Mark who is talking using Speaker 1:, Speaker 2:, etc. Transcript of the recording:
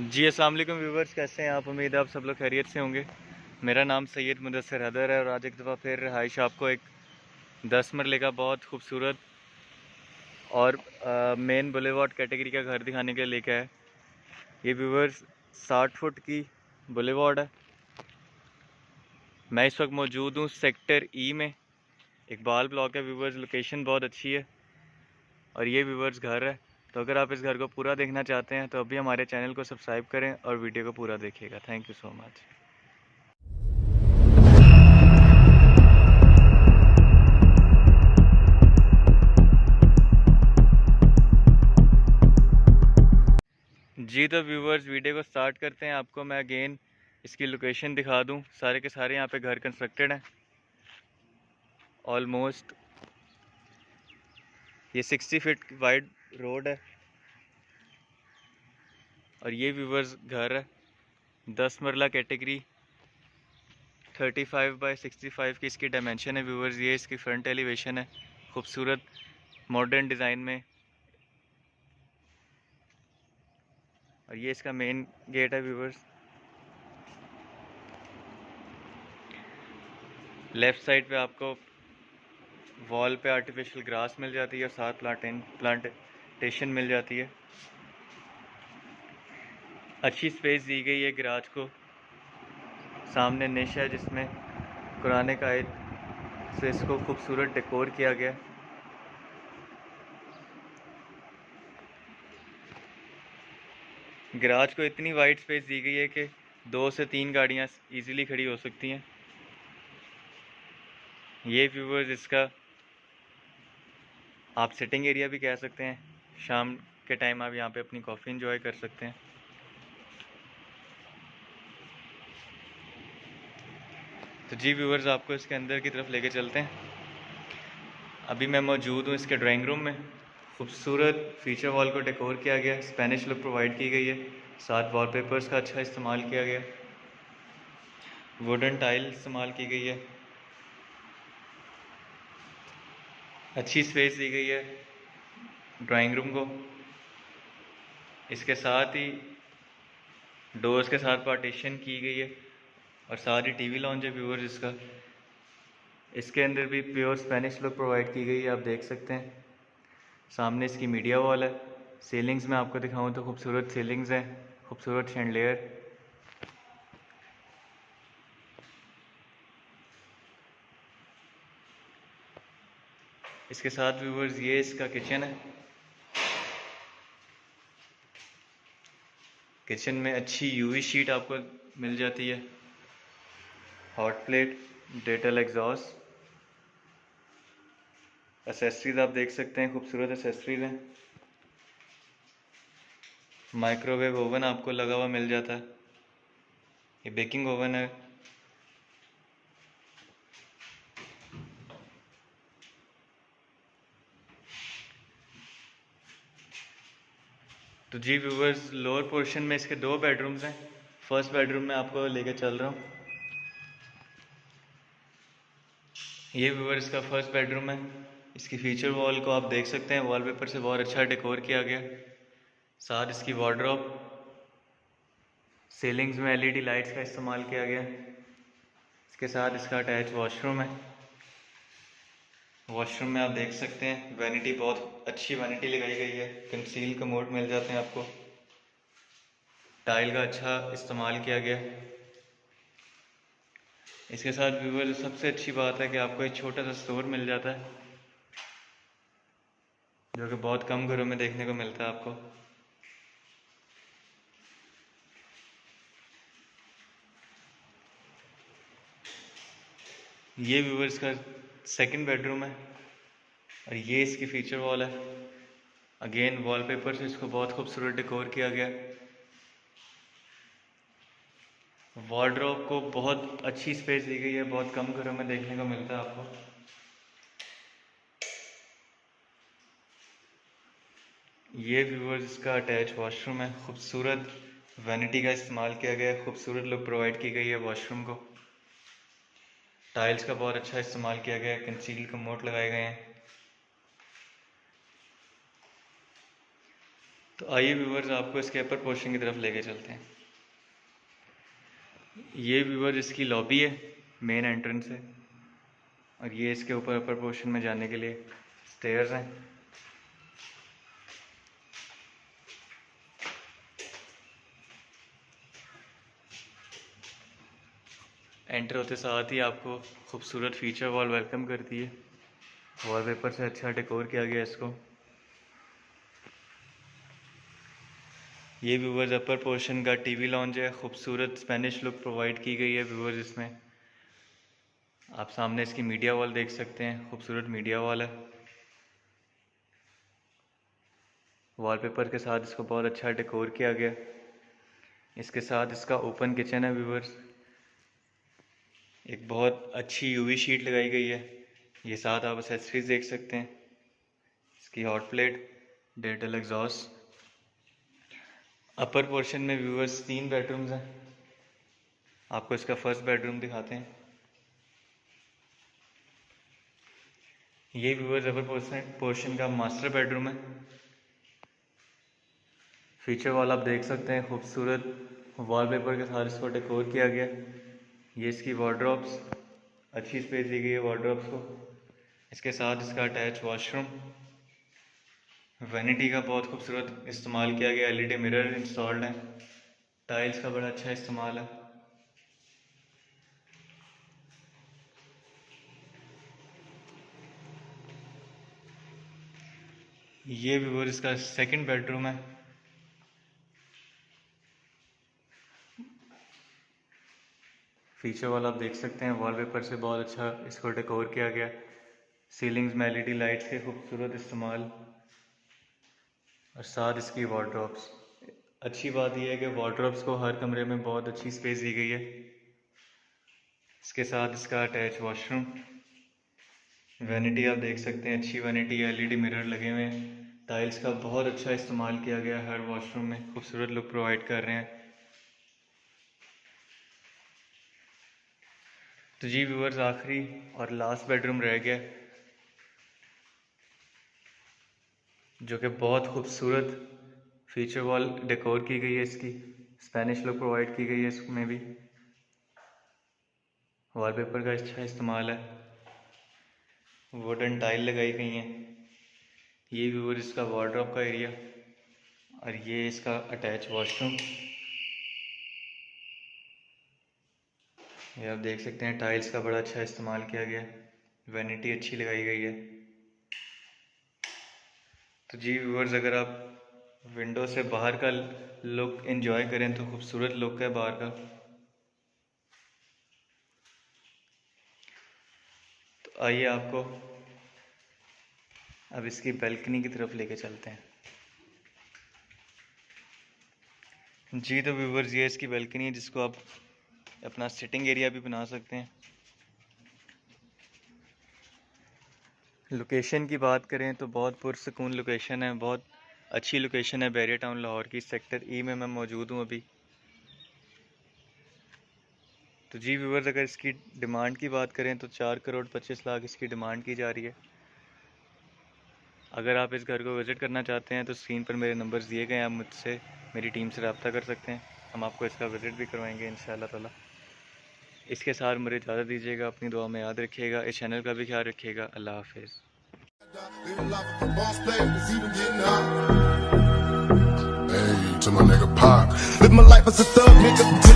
Speaker 1: जी अस्सलाम वालेकुम व्यूवर्स, कैसे हैं आप? उम्मीद है आप सब लोग खैरियत से होंगे। मेरा नाम सैयद मुदस्सिर हैदर है और आज एक दफ़ा फिर हाइश आपको एक 10 मरले का बहुत खूबसूरत और मेन बुलेवार्ड कैटेगरी का घर दिखाने के लिए लेके आया। ये व्यूवर्स 60 फुट की बुलेवार्ड है। मैं इस वक्त मौजूद हूँ सेक्टर ई में, इकबाल ब्लॉक है व्यूवर्स। लोकेशन बहुत अच्छी है और ये व्यूवर्स घर है। तो अगर आप इस घर को पूरा देखना चाहते हैं तो अभी हमारे चैनल को सब्सक्राइब करें और वीडियो को पूरा देखिएगा। Thank you so much. जी तो व्यूवर्स वीडियो को स्टार्ट करते हैं। आपको मैं अगेन इसकी लोकेशन दिखा दूं। सारे के सारे यहाँ पे घर कंस्ट्रक्टेड हैं ऑलमोस्ट। ये 60 फीट वाइड रोड है और ये व्यूवर्स घर है 10 मरला कैटेगरी 35 बाय 65 की इसकी डायमेंशन है व्यूवर्स। ये इसकी फ्रंट एलिवेशन है खूबसूरत मॉडर्न डिज़ाइन में और ये इसका मेन गेट है व्यूवर्स। लेफ़्ट साइड पे आपको वॉल पे आर्टिफिशियल ग्रास मिल जाती है और साथ प्लांटेशन मिल जाती है। अच्छी स्पेस दी गई है गैराज को। सामने निश है जिसमें कुरान का आयत से इसको खूबसूरत डेकोर किया गया। गैराज को इतनी वाइड स्पेस दी गई है कि 2 से 3 गाड़ियाँ इजीली खड़ी हो सकती हैं। ये व्यूवर्स इसका आप सिटिंग एरिया भी कह सकते हैं। शाम के टाइम आप यहाँ पे अपनी कॉफ़ी इंजॉय कर सकते हैं। तो जी व्यूवर्स आपको इसके अंदर की तरफ लेके चलते हैं। अभी मैं मौजूद हूँ इसके ड्राइंग रूम में। खूबसूरत फीचर वॉल को डेकोर किया गया, स्पेनिश लुक प्रोवाइड की गई है, साथ वॉलपेपर्स का अच्छा इस्तेमाल किया गया, वुडन टाइल इस्तेमाल की गई है, अच्छी स्पेस दी गई है ड्राइंग रूम को। इसके साथ ही डोर्स के साथ पार्टीशन की गई है और साथ ही टीवी लॉन्च है व्यूवर्स इसका। इसके अंदर भी प्योर स्पेनिश लुक प्रोवाइड की गई है, आप देख सकते हैं। सामने इसकी मीडिया वॉल है। सीलिंग्स में आपको दिखाऊं तो खूबसूरत सीलिंग्स हैं, खूबसूरत शैंडलियर। इसके साथ व्यूवर्स ये इसका किचन है। किचन में अच्छी यूवी शीट आपको मिल जाती है, hot plate, Dettol exhaust, accessories आप देख सकते हैं, खूबसूरत एसेसरीज हैं। माइक्रोवेव ओवन आपको लगा हुआ मिल जाता है। ये बेकिंग ओवन है। तो जी व्यूवर्स लोअर पोर्शन में इसके 2 बेडरूम्स हैं। फर्स्ट बेडरूम में आपको लेके चल रहा हूँ। ये व्यूवर्स इसका फर्स्ट बेडरूम है। इसकी फीचर वॉल को आप देख सकते हैं, वॉलपेपर से बहुत अच्छा डेकोर किया गया। साथ इसकी वार्डरोब, सीलिंग्स में एलईडी लाइट्स का इस्तेमाल किया गया। इसके साथ इसका अटैच वॉशरूम है। वॉशरूम में आप देख सकते हैं वैनिटी, बहुत अच्छी वैनिटी लगाई गई है, कंसील कमोड मिल जाते हैं आपको। टाइल का अच्छा इस्तेमाल किया गया। इसके साथ व्यूवर सबसे अच्छी बात है कि आपको एक छोटा सा स्टोर मिल जाता है, जो कि बहुत कम घरों में देखने को मिलता है आपको। ये व्यूवर्स का सेकंड बेडरूम है और ये इसकी फीचर वॉल है। अगेन वॉलपेपर से इसको बहुत खूबसूरत डेकोर किया गया। वार्डरोब को बहुत अच्छी स्पेस दी गई है, बहुत कम घरों में देखने को मिलता है आपको। ये व्यूवर्स इसका अटैच वॉशरूम है। खूबसूरत वैनिटी का इस्तेमाल किया गया है, खूबसूरत लुक प्रोवाइड की गई है वॉशरूम को। टाइल्स का बहुत अच्छा इस्तेमाल किया गया है, कंसील कमोड लगाए गए हैं। तो आइए व्यूवर्स, आपको इसके अपर पोर्शन की तरफ लेके चलते हैं। ये व्यूवर्स इसकी लॉबी है, मेन एंट्रेंस है, और ये इसके ऊपर अपर पोर्शन में जाने के लिए स्टेयर्स हैं। एंटर होते साथ ही आपको खूबसूरत फीचर वॉल वेलकम करती है। वॉलपेपर से अच्छा डेकोर किया गया इसको। ये व्यूवर्स अपर पोर्शन का टीवी लॉन्च है। खूबसूरत स्पेनिश लुक प्रोवाइड की गई है व्यूवर्स इसमें। आप सामने इसकी मीडिया वॉल देख सकते हैं, खूबसूरत मीडिया वॉल है। वॉलपेपर के साथ इसको बहुत अच्छा डेकोर किया गया। इसके साथ इसका ओपन किचन है व्यूवर्स। एक बहुत अच्छी यूवी शीट लगाई गई है। ये साथ आप एक्सेसरीज देख सकते हैं। इसकी hot plate, dental exhaust. Upper portion में व्यूवर्स 3 बेडरूम्स हैं। आपको इसका फर्स्ट बेडरूम दिखाते हैं। ये व्यूवर्स अपर पोर्शन का मास्टर बेडरूम है। फीचर वॉल आप देख सकते हैं, खूबसूरत वॉलपेपर के साथ इसको डेकोर किया गया। ये इसकी वार्डरोब्स, अच्छी स्पेस दी गई है वार्डरोब्स को। इसके साथ इसका अटैच वॉशरूम। वैनिटी का बहुत खूबसूरत इस्तेमाल किया गया। एलईडी मिरर इंस्टॉल्ड है। टाइल्स का बड़ा अच्छा इस्तेमाल है। ये व्यूअर इसका सेकंड बेडरूम है। फीचर वाला आप देख सकते हैं, वॉलपेपर से बहुत अच्छा इसको डेकोर किया गया। सीलिंग्स में एलईडी लाइट्स के खूबसूरत इस्तेमाल, और साथ इसकी वार्डरोब्स। अच्छी बात यह है कि वार्डरोब्स को हर कमरे में बहुत अच्छी स्पेस दी गई है। इसके साथ इसका अटैच वॉशरूम। वैनिटी आप देख सकते हैं, अच्छी वैनिटी है। एलईडी मिरर लगे हुए हैं। टाइल्स का बहुत अच्छा इस्तेमाल किया गया है हर वॉशरूम में, खूबसूरत लुक प्रोवाइड कर रहे हैं। तो जी व्यूअर्स, आखिरी और लास्ट बेडरूम रह गया, जो कि बहुत खूबसूरत फीचर वॉल डेकोर की गई है। इसकी स्पेनिश लुक प्रोवाइड की गई है। इसमें भी वॉलपेपर का अच्छा इस्तेमाल है। वुडन टाइल लगाई गई हैं। ये व्यूअर इसका वार्डरोब का एरिया, और ये इसका अटैच वॉशरूम। ये आप देख सकते हैं, टाइल्स का बड़ा अच्छा इस्तेमाल किया गया। वैनिटी अच्छी लगाई गई है। तो जी व्यूअर्स, अगर आप विंडो से बाहर का लुक एंजॉय करें तो खूबसूरत लुक है बाहर का। तो आइए आपको अब इसकी बैल्कनी की तरफ लेके चलते हैं। जी तो व्यूअर्स, ये इसकी बैल्कनी है, जिसको आप अपना सिटिंग एरिया भी बना सकते हैं। लोकेशन की बात करें तो बहुत पुरसकून लोकेशन है, बहुत अच्छी लोकेशन है बैरिया टाउन लाहौर की। सेक्टर ई में मैं मौजूद हूँ अभी। तो जी व्यूअर्स, अगर इसकी डिमांड की बात करें तो 4,25,00,000 इसकी डिमांड की जा रही है। अगर आप इस घर को विज़िट करना चाहते हैं तो स्क्रीन पर मेरे नंबर्स दिए गए हैं, आप मुझसे, मेरी टीम से रब्ता कर सकते हैं। हम आपको इसका विज़िट भी करवाएंगे इंशाअल्लाह ताला। इसके साथ मुझे इजाज़त दीजिएगा। अपनी दुआ में याद रखिएगा। इस चैनल का भी ख्याल रखिएगा। अल्लाह हाफिज़।
Speaker 2: Hey, to my nigga Pac. Live my life as a thug, nigga.